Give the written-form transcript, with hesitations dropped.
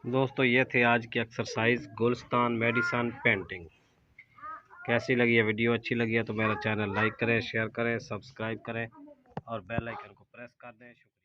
दोस्तों ये थे आज की एक्सरसाइज गुलिस्तान मेडिसन पेंटिंग। कैसी लगी है वीडियो? अच्छी लगी है तो मेरा चैनल लाइक करें, शेयर करें, सब्सक्राइब करें और बेल आइकन को प्रेस कर दें। शुक्रिया।